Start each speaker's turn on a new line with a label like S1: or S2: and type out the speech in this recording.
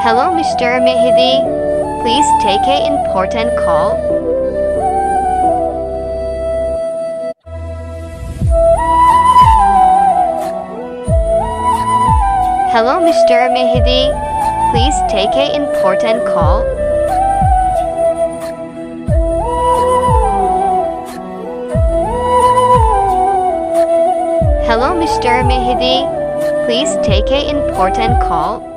S1: Hello, Mr. Mehedi. Please take a important call. Hello, Mr. Mehedi. Please take a important call. Hello, Mr. Mehedi. Please take a important call.